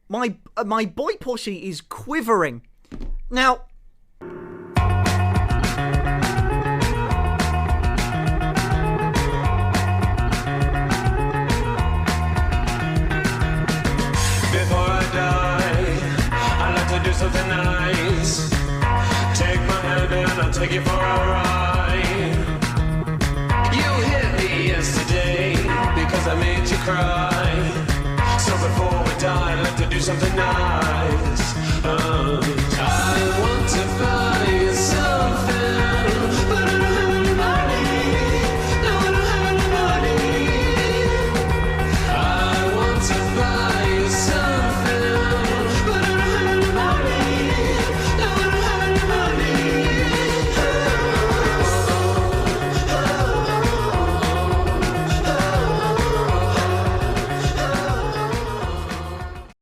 my boy plushie is quivering. Now, before I die, I'd like to do something nice. Take my hand and I'll take you for a ride. You hit me yesterday because I made you cry. So before we die, I'd like to do something nice.